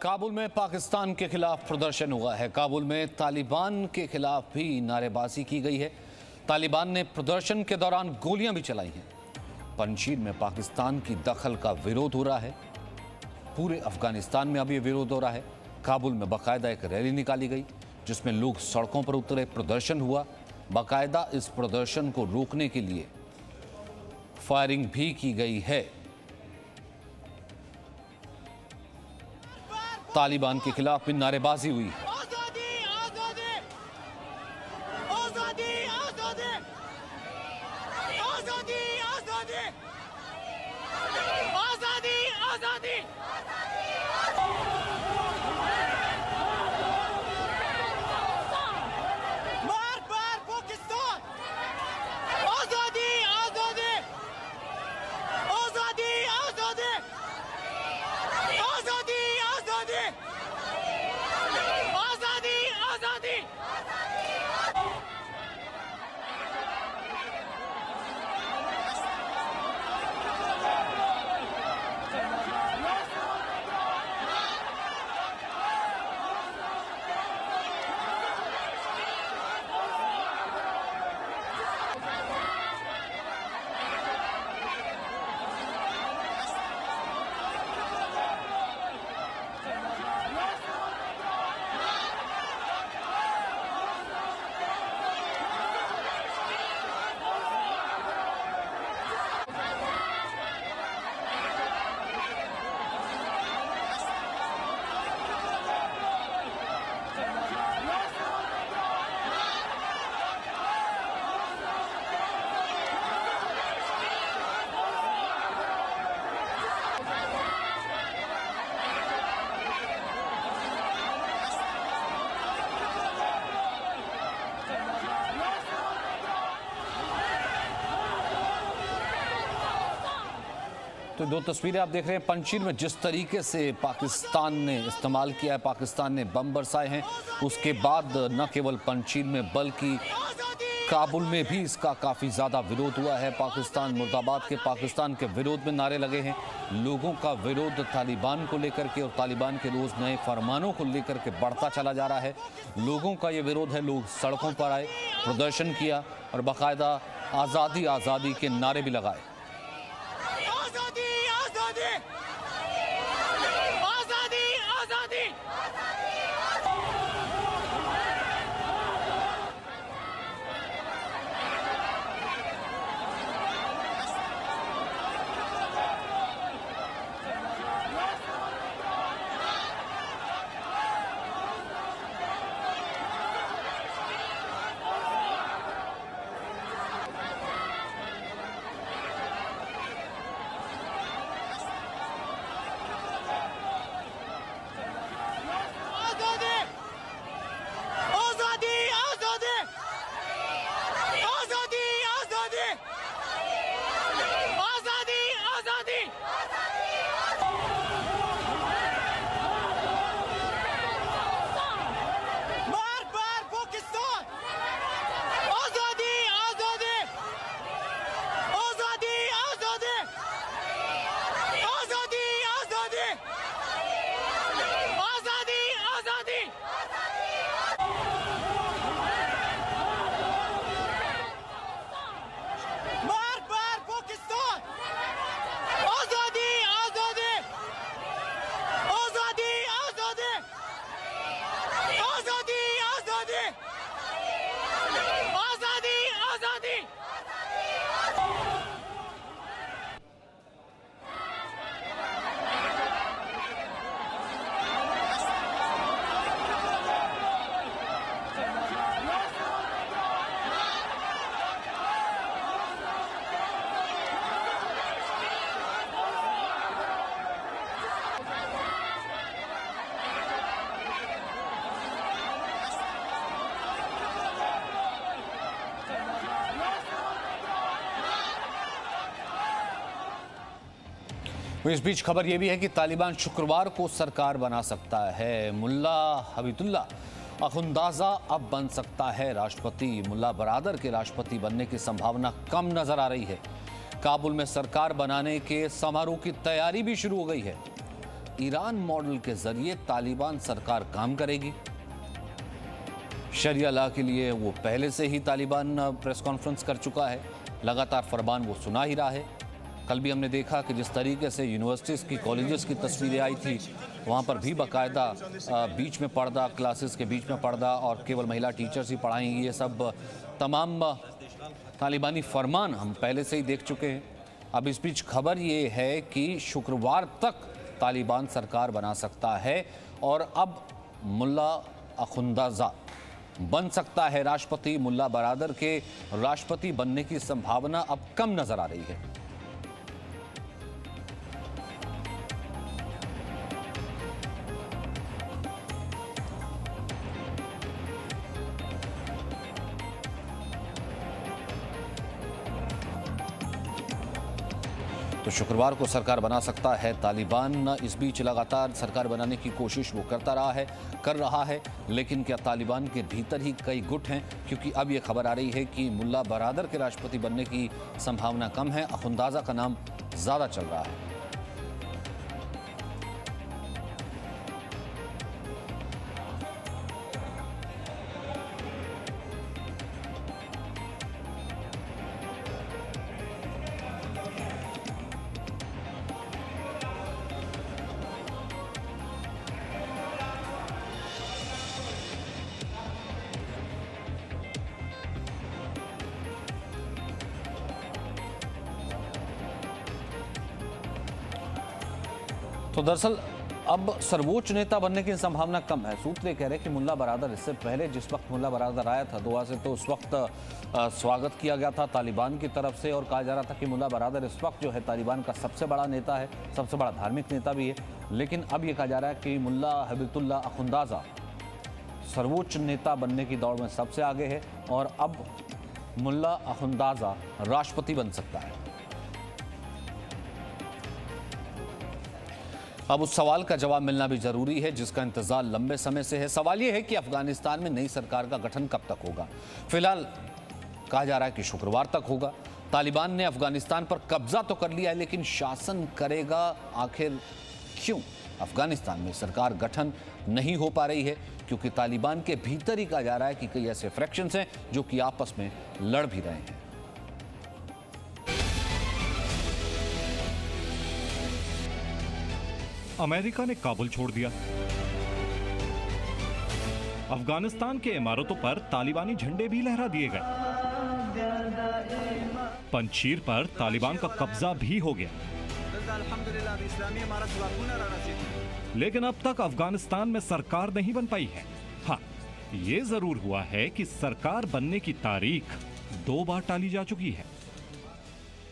काबुल में पाकिस्तान के खिलाफ प्रदर्शन हुआ है। काबुल में तालिबान के खिलाफ भी नारेबाजी की गई है। तालिबान ने प्रदर्शन के दौरान गोलियां भी चलाई हैं। पंजशीर में पाकिस्तान की दखल का विरोध हो रहा है। पूरे अफगानिस्तान में अब ये विरोध हो रहा है। काबुल में बाकायदा एक रैली निकाली गई जिसमें लोग सड़कों पर उतरे, प्रदर्शन हुआ। बाकायदा इस प्रदर्शन को रोकने के लिए फायरिंग भी की गई है। तालिबान के खिलाफ भी नारेबाजी हुई। तो दो तस्वीरें आप देख रहे हैं पंजशीर में जिस तरीके से पाकिस्तान ने इस्तेमाल किया है, पाकिस्तान ने बम बरसाए हैं। उसके बाद न केवल पंजशीर में बल्कि काबुल में भी इसका काफ़ी ज़्यादा विरोध हुआ है। पाकिस्तान मुर्दाबाद के पाकिस्तान के विरोध में नारे लगे हैं। लोगों का विरोध तालिबान को लेकर के और तालिबान के रोज़ नए फरमानों को लेकर के बढ़ता चला जा रहा है। लोगों का ये विरोध है। लोग सड़कों पर आए, प्रदर्शन किया और बाकायदा आज़ादी आज़ादी के नारे भी लगाए। इस बीच खबर यह भी है कि तालिबान शुक्रवार को सरकार बना सकता है। मुल्ला हबीबुल्ला अखुंदाजा अब बन सकता है राष्ट्रपति। मुल्ला बरादर के राष्ट्रपति बनने की संभावना कम नजर आ रही है। काबुल में सरकार बनाने के समारोह की तैयारी भी शुरू हो गई है। ईरान मॉडल के जरिए तालिबान सरकार काम करेगी। शरिया लॉ के लिए वो पहले से ही तालिबान प्रेस कॉन्फ्रेंस कर चुका है, लगातार फरमान वो सुना ही रहा है। कल भी हमने देखा कि जिस तरीके से यूनिवर्सिटीज़ की, कॉलेजेस की तस्वीरें आई थी, वहाँ पर भी बाकायदा बीच में पर्दा, क्लासेस के बीच में पर्दा और केवल महिला टीचर्स ही पढ़ाएंगी। ये सब तमाम तालिबानी फरमान हम पहले से ही देख चुके हैं। अब इस बीच खबर ये है कि शुक्रवार तक तालिबान सरकार बना सकता है और अब मुल्ला अखुंदाजा बन सकता है राष्ट्रपति। मुल्ला बरादर के राष्ट्रपति बनने की संभावना अब कम नजर आ रही है। तो शुक्रवार को सरकार बना सकता है तालिबान। इस बीच लगातार सरकार बनाने की कोशिश वो कर रहा है, लेकिन क्या तालिबान के भीतर ही कई गुट हैं? क्योंकि अब ये खबर आ रही है कि मुल्ला बरादर के राष्ट्रपति बनने की संभावना कम है, अखुंदाजा का नाम ज़्यादा चल रहा है। तो दरअसल अब सर्वोच्च नेता बनने की संभावना कम है। सूत्र ये कह रहे हैं कि मुल्ला बरादर, इससे पहले जिस वक्त मुल्ला बरादर आया था दोहा से, तो उस वक्त स्वागत किया गया था तालिबान की तरफ से और कहा जा रहा था कि मुल्ला बरादर इस वक्त जो है तालिबान का सबसे बड़ा नेता है, सबसे बड़ा धार्मिक नेता भी है। लेकिन अब ये कहा जा रहा है कि मुल्ला हिबतुल्ला अखुंदाजा सर्वोच्च नेता बनने की दौड़ में सबसे आगे है और अब मुल्ला अखुंदाजा राष्ट्रपति बन सकता है। अब उस सवाल का जवाब मिलना भी जरूरी है जिसका इंतजार लंबे समय से है। सवाल यह है कि अफगानिस्तान में नई सरकार का गठन कब तक होगा। फिलहाल कहा जा रहा है कि शुक्रवार तक होगा। तालिबान ने अफगानिस्तान पर कब्जा तो कर लिया है, लेकिन शासन करेगा आखिर क्यों? अफगानिस्तान में सरकार गठन नहीं हो पा रही है क्योंकि तालिबान के भीतर ही कहा जा रहा है कि कई ऐसे फ्रैक्शंस हैं जो कि आपस में लड़ भी रहे हैं। अमेरिका ने काबुल छोड़ दिया। अफगानिस्तान के इमारतों पर तालिबानी झंडे भी लहरा दिए गए। पंचशीर पर तालिबान का कब्जा भी हो गया। लेकिन अब तक अफगानिस्तान में सरकार नहीं बन पाई है। हाँ, ये जरूर हुआ है कि सरकार बनने की तारीख 2 बार टाली जा चुकी है।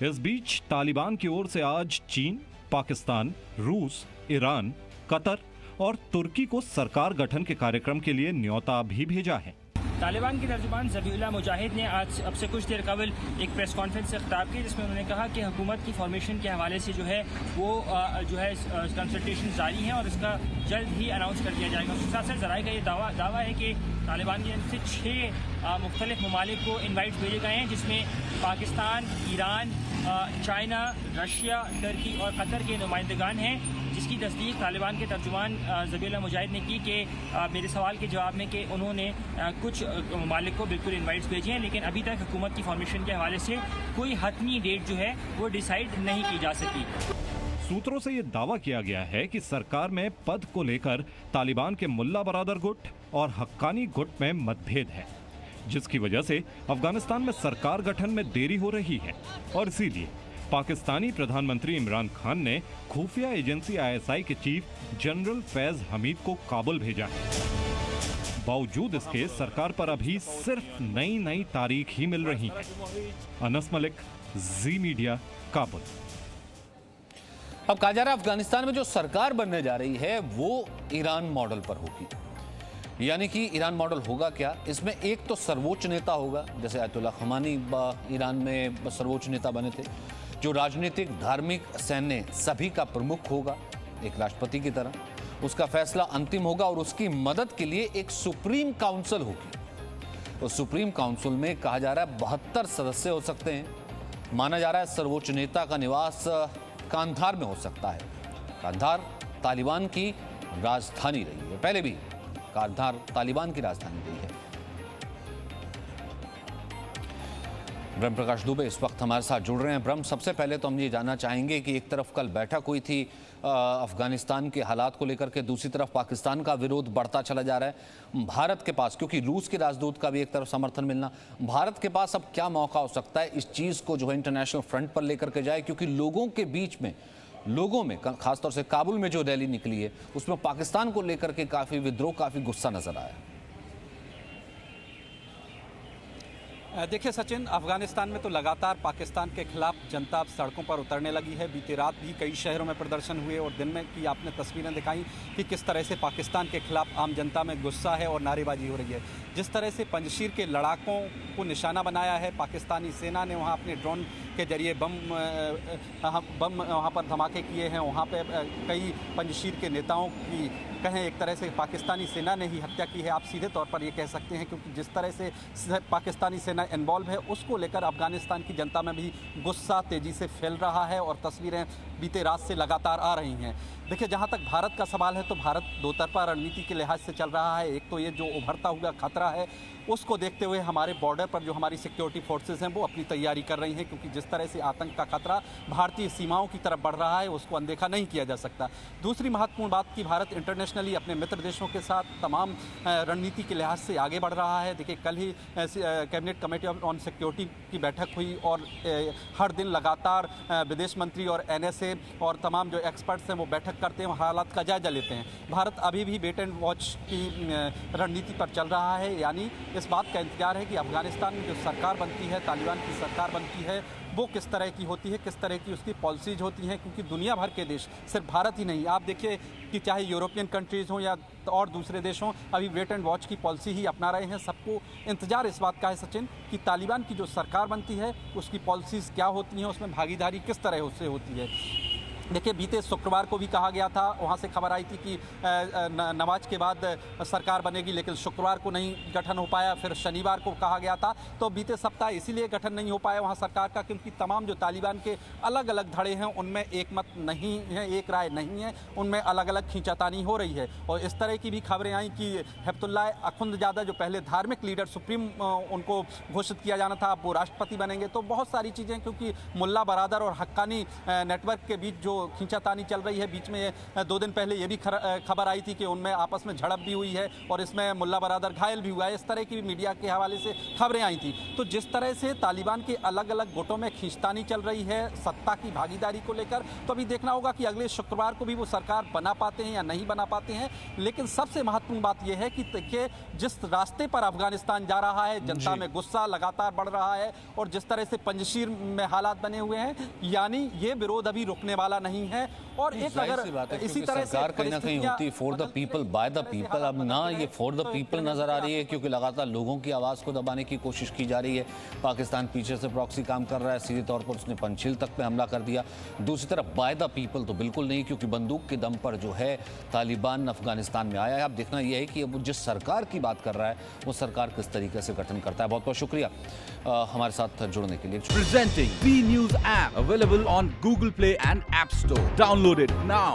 इस बीच तालिबान की ओर से आज चीन, पाकिस्तान, रूस, ईरान, कतर और तुर्की को सरकार गठन के कार्यक्रम के लिए न्योता भी भेजा है। तालिबान के तर्जुमान ज़बीहुल्लाह मुजाहिद ने आज अब से कुछ देर कबल एक प्रेस कॉन्फ्रेंस से खिताब की, जिसमें उन्होंने कहा कि हुकूमत की फॉर्मेशन के हवाले से जो है वो कंसल्टेशन जारी है और इसका जल्द ही अनाउंस कर दिया जाएगा। उसके साथ साथ ज़राए का ये दावा है कि तालिबान की तरफ से 6 मुख्तलिफ ममालिक को इन्वाइट भेजे गए हैं, जिसमें Pakistan, Iran, China, Russia, Turkey और कतर के नुमाइंदगान हैं, जिसकी तस्दीक तालिबान के तर्जुमान ज़बीहुल्लाह मुजाहिद ने की कि मेरे सवाल के जवाब में कि उन्होंने कुछ ममालिक को बिल्कुल इन्वाइट्स भेजे हैं, लेकिन अभी तक हुकूमत की फॉर्मेशन के हवाले से कोई हतमी डेट जो है वो डिसाइड नहीं की जा सकी। सूत्रों से ये दावा किया गया है कि सरकार में पद को लेकर तालिबान के मुल्ला बरादर गुट और हक्कानी गुट में मतभेद है, जिसकी वजह से अफगानिस्तान में सरकार गठन में देरी हो रही है और इसीलिए पाकिस्तानी प्रधानमंत्री इमरान खान ने खुफिया एजेंसी ISI के चीफ जनरल फैज हमीद को काबुल भेजा है। बावजूद इसके सरकार पर अभी सिर्फ नई तारीख ही मिल रही है। अनस मलिक, जी मीडिया, काबुल। अब कहा जा रहा है अफगानिस्तान में जो सरकार बनने जा रही है वो ईरान मॉडल पर होगी। यानी कि ईरान मॉडल होगा क्या? इसमें एक तो सर्वोच्च नेता होगा, जैसे आयतुल्लाह खमेनी ईरान में सर्वोच्च नेता बने थे, जो राजनीतिक, धार्मिक, सैन्य सभी का प्रमुख होगा, एक राष्ट्रपति की तरह। उसका फैसला अंतिम होगा और उसकी मदद के लिए एक सुप्रीम काउंसिल होगी। उस सुप्रीम काउंसिल में कहा जा रहा है 72 सदस्य हो सकते हैं। माना जा रहा है सर्वोच्च नेता का निवास कांधार में हो सकता है। कांधार तालिबान की राजधानी रही है। पहले भी कांधार तालिबान की राजधानी रही है। ब्रह्म प्रकाश दुबे इस वक्त हमारे साथ जुड़ रहे हैं। ब्रह्म, सबसे पहले तो हम ये जानना चाहेंगे कि एक तरफ कल बैठक हुई थी अफगानिस्तान के हालात को लेकर के, दूसरी तरफ पाकिस्तान का विरोध बढ़ता चला जा रहा है। भारत के पास, क्योंकि रूस के राजदूत का भी एक तरफ समर्थन मिलना, भारत के पास अब क्या मौका हो सकता है इस चीज़ को जो है इंटरनेशनल फ्रंट पर लेकर के जाए? क्योंकि लोगों के बीच में, लोगों में, खासतौर से काबुल में जो रैली निकली है उसमें पाकिस्तान को लेकर के काफ़ी विद्रोह, काफ़ी गुस्सा नजर आया। देखिए सचिन, अफगानिस्तान में तो लगातार पाकिस्तान के खिलाफ जनता अब सड़कों पर उतरने लगी है। बीते रात भी कई शहरों में प्रदर्शन हुए और दिन में की आपने तस्वीरें दिखाई कि किस तरह से पाकिस्तान के खिलाफ आम जनता में गुस्सा है और नारेबाजी हो रही है। जिस तरह से पंजशीर के लड़ाकों को निशाना बनाया है पाकिस्तानी सेना ने, वहाँ अपने ड्रोन के जरिए बम वहाँ पर धमाके किए हैं। वहाँ पे कई पंजशीर के नेताओं की कहें एक तरह से पाकिस्तानी सेना ने ही हत्या की है, आप सीधे तौर पर ये कह सकते हैं, क्योंकि जिस तरह से पाकिस्तानी सेना इन्वॉल्व है उसको लेकर अफगानिस्तान की जनता में भी गुस्सा तेज़ी से फैल रहा है और तस्वीरें बीते रात से लगातार आ रही हैं। देखिए, जहाँ तक भारत का सवाल है तो भारत दो तरफा रणनीति के लिहाज से चल रहा है। एक तो ये जो उभरता हुआ खतरा है उसको देखते हुए हमारे बॉर्डर पर जो हमारी सिक्योरिटी फोर्सेस हैं वो अपनी तैयारी कर रही हैं, क्योंकि जिस तरह से आतंक का खतरा भारतीय सीमाओं की तरफ बढ़ रहा है उसको अनदेखा नहीं किया जा सकता। दूसरी महत्वपूर्ण बात कि भारत इंटरनेशनली अपने मित्र देशों के साथ तमाम रणनीति के लिहाज से आगे बढ़ रहा है। देखिए, कल ही कैबिनेट कमेटी ऑन सिक्योरिटी की बैठक हुई और हर दिन लगातार विदेश मंत्री और NSA और तमाम जो एक्सपर्ट्स हैं वो बैठक करते हैं, हालात का जायजा लेते हैं। भारत अभी भी वेट एंड वॉच की रणनीति पर चल रहा है, यानी इस बात का इंतजार है कि अफगानिस्तान में जो सरकार बनती है, तालिबान की सरकार बनती है, वो किस तरह की होती है, किस तरह की उसकी पॉलिसीज होती हैं, क्योंकि दुनिया भर के देश, सिर्फ भारत ही नहीं, आप देखिए कि चाहे यूरोपियन कंट्रीज़ हों या और दूसरे देश हों, अभी वेट एंड वॉच की पॉलिसी ही अपना रहे हैं। सबको इंतजार इस बात का है सचिन कि तालिबान की जो सरकार बनती है उसकी पॉलिसीज़ क्या होती हैं, उसमें भागीदारी किस तरह उससे होती है। देखिए, बीते शुक्रवार को भी कहा गया था, वहाँ से खबर आई थी कि नमाज के बाद सरकार बनेगी, लेकिन शुक्रवार को नहीं गठन हो पाया। फिर शनिवार को कहा गया था, तो बीते सप्ताह इसीलिए गठन नहीं हो पाया वहाँ सरकार का क्योंकि तमाम जो तालिबान के अलग अलग धड़े हैं उनमें एक मत नहीं है, एक राय नहीं है, उनमें अलग अलग खींचातानी हो रही है। और इस तरह की भी खबरें आई कि हिब्तुल्लाह अखुंदजादा जो पहले धार्मिक लीडर सुप्रीम उनको घोषित किया जाना था, अब वो राष्ट्रपति बनेंगे। तो बहुत सारी चीज़ें, क्योंकि मुल्ला बरादर और हक्कानी नेटवर्क के बीच जो खींचातानी चल रही है, बीच में 2 दिन पहले ये भी खबर आई थी कि उनमें आपस में झड़प भी हुई है और इसमें मुल्ला बरादर घायल भी हुआ है। इस तरह की भी मीडिया के हवाले से खबरें आई थी। तो जिस तरह से तालिबान के अलग अलग गुटों में खींचतानी चल रही है सत्ता की भागीदारी को लेकर, तो अभी देखना होगा कि अगले शुक्रवार को भी वो सरकार बना पाते हैं या नहीं बना पाते हैं। लेकिन सबसे महत्वपूर्ण बात यह है कि देखिए, जिस रास्ते पर अफगानिस्तान जा रहा है, जनता में गुस्सा लगातार बढ़ रहा है और जिस तरह से पंजशीर में हालात बने हुए हैं, यानी ये विरोध अभी रुकने वाला नहीं है। और एक अगर इसी तरह से सरकार कहीं ना कहीं होती for the people by the people, अब ना ये फॉर द पीपल नजर आ रही है, क्योंकि लगातार लोगों की आवाज को दबाने की कोशिश की जा रही है। पाकिस्तान पीछे से प्रॉक्सी काम कर रहा है, सीधे तौर पर उसने पंचशील तक पे हमला कर दिया। दूसरी तरफ बाय द पीपल तो बिल्कुल नहीं, क्योंकि बंदूक के दम पर जो है तालिबान अफगानिस्तान में आया है। अब देखना यह है कि अब जिस सरकार की बात कर रहा है वो सरकार किस तरीके से गठन करता है। बहुत बहुत शुक्रिया हमारे साथ जुड़ने के लिए। Presenting B News app available on Google Play and App Store. Download it now.